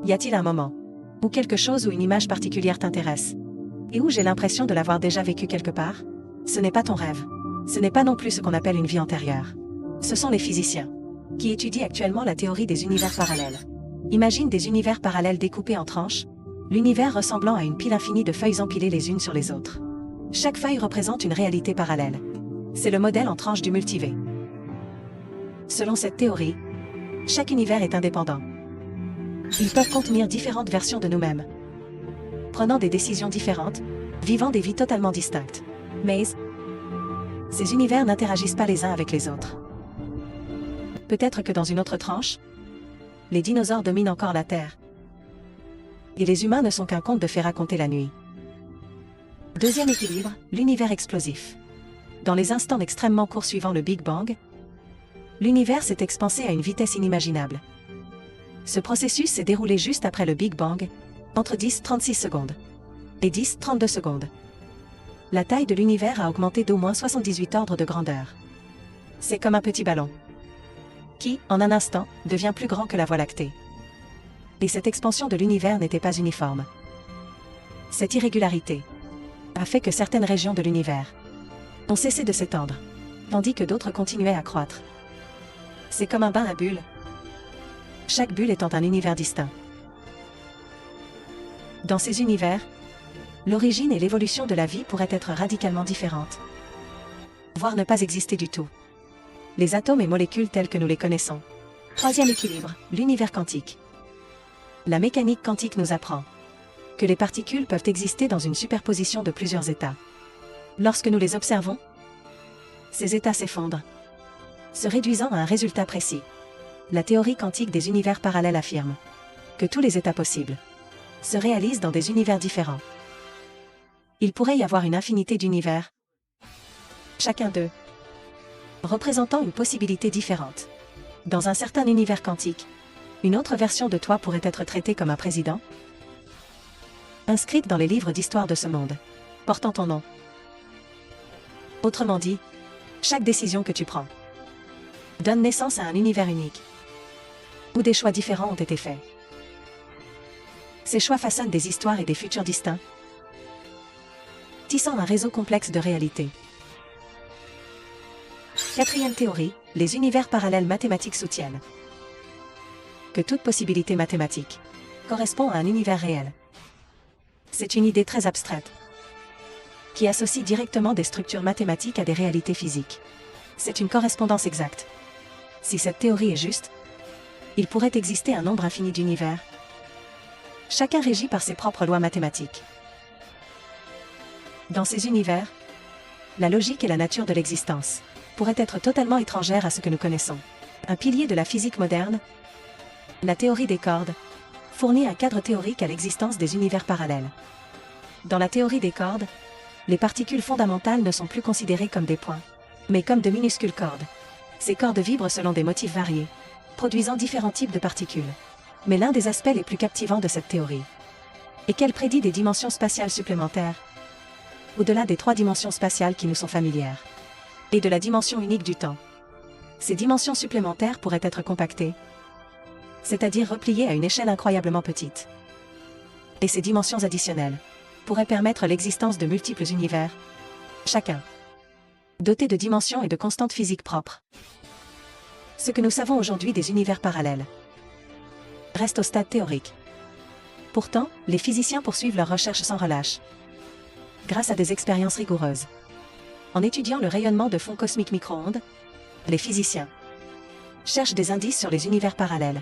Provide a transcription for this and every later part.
Y a-t-il un moment où quelque chose ou une image particulière t'intéresse et où j'ai l'impression de l'avoir déjà vécu quelque part? Ce n'est pas ton rêve. Ce n'est pas non plus ce qu'on appelle une vie antérieure. Ce sont les physiciens qui étudient actuellement la théorie des univers parallèles. Imagine des univers parallèles découpés en tranches, l'univers ressemblant à une pile infinie de feuilles empilées les unes sur les autres. Chaque feuille représente une réalité parallèle. C'est le modèle en tranches du multivers. Selon cette théorie, chaque univers est indépendant. Ils peuvent contenir différentes versions de nous-mêmes, prenant des décisions différentes, vivant des vies totalement distinctes. Mais ces univers n'interagissent pas les uns avec les autres. Peut-être que dans une autre tranche, les dinosaures dominent encore la Terre. Et les humains ne sont qu'un conte de fées raconté la nuit. Deuxième équilibre, l'univers explosif. Dans les instants extrêmement courts suivant le Big Bang, l'univers s'est expansé à une vitesse inimaginable. Ce processus s'est déroulé juste après le Big Bang, entre 10-36 secondes et 10-32 secondes. La taille de l'univers a augmenté d'au moins 78 ordres de grandeur. C'est comme un petit ballon qui, en un instant, devient plus grand que la Voie lactée. Et cette expansion de l'univers n'était pas uniforme. Cette irrégularité a fait que certaines régions de l'univers ont cessé de s'étendre, tandis que d'autres continuaient à croître. C'est comme un bain à bulles, chaque bulle étant un univers distinct. Dans ces univers, l'origine et l'évolution de la vie pourraient être radicalement différentes, voire ne pas exister du tout. Les atomes et molécules tels que nous les connaissons. Troisième équilibre, l'univers quantique. La mécanique quantique nous apprend que les particules peuvent exister dans une superposition de plusieurs états. Lorsque nous les observons, ces états s'effondrent, se réduisant à un résultat précis. La théorie quantique des univers parallèles affirme que tous les états possibles se réalisent dans des univers différents. Il pourrait y avoir une infinité d'univers, chacun d'eux représentant une possibilité différente. Dans un certain univers quantique, une autre version de toi pourrait être traitée comme un président, inscrite dans les livres d'histoire de ce monde, portant ton nom. Autrement dit, chaque décision que tu prends donne naissance à un univers unique, où des choix différents ont été faits. Ces choix façonnent des histoires et des futurs distincts, tissant un réseau complexe de réalités. Quatrième théorie, les univers parallèles mathématiques soutiennent que toute possibilité mathématique correspond à un univers réel. C'est une idée très abstraite, qui associe directement des structures mathématiques à des réalités physiques. C'est une correspondance exacte. Si cette théorie est juste, il pourrait exister un nombre infini d'univers, chacun régi par ses propres lois mathématiques. Dans ces univers, la logique et la nature de l'existence pourraient être totalement étrangères à ce que nous connaissons. Un pilier de la physique moderne, la théorie des cordes, fournit un cadre théorique à l'existence des univers parallèles. Dans la théorie des cordes, les particules fondamentales ne sont plus considérées comme des points, mais comme de minuscules cordes. Ces cordes vibrent selon des motifs variés, produisant différents types de particules. Mais l'un des aspects les plus captivants de cette théorie est qu'elle prédit des dimensions spatiales supplémentaires, au-delà des 3 dimensions spatiales qui nous sont familières, et de la dimension unique du temps. Ces dimensions supplémentaires pourraient être compactées, c'est-à-dire repliées à une échelle incroyablement petite. Et ces dimensions additionnelles pourraient permettre l'existence de multiples univers, chacun dotés de dimensions et de constantes physiques propres. Ce que nous savons aujourd'hui des univers parallèles reste au stade théorique. Pourtant, les physiciens poursuivent leurs recherches sans relâche, grâce à des expériences rigoureuses. En étudiant le rayonnement de fonds cosmiques micro-ondes, les physiciens cherchent des indices sur les univers parallèles.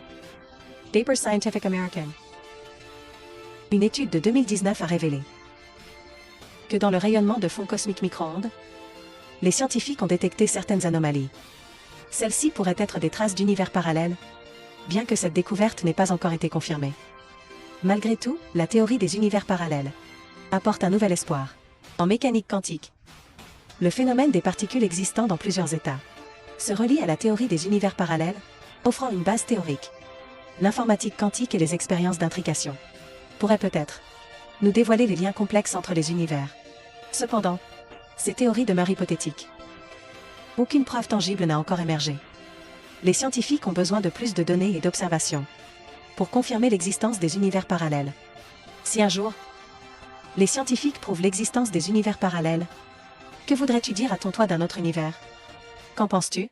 Paper Scientific American. Une étude de 2019 a révélé que dans le rayonnement de fonds cosmiques micro-ondes, les scientifiques ont détecté certaines anomalies. Celles-ci pourraient être des traces d'univers parallèles, bien que cette découverte n'ait pas encore été confirmée. Malgré tout, la théorie des univers parallèles apporte un nouvel espoir. En mécanique quantique, le phénomène des particules existant dans plusieurs états se relie à la théorie des univers parallèles, offrant une base théorique. L'informatique quantique et les expériences d'intrication pourraient peut-être nous dévoiler les liens complexes entre les univers. Cependant, ces théories demeurent hypothétiques. Aucune preuve tangible n'a encore émergé. Les scientifiques ont besoin de plus de données et d'observations pour confirmer l'existence des univers parallèles. Si un jour, les scientifiques prouvent l'existence des univers parallèles, que voudrais-tu dire à ton toi d'un autre univers? Qu'en penses-tu?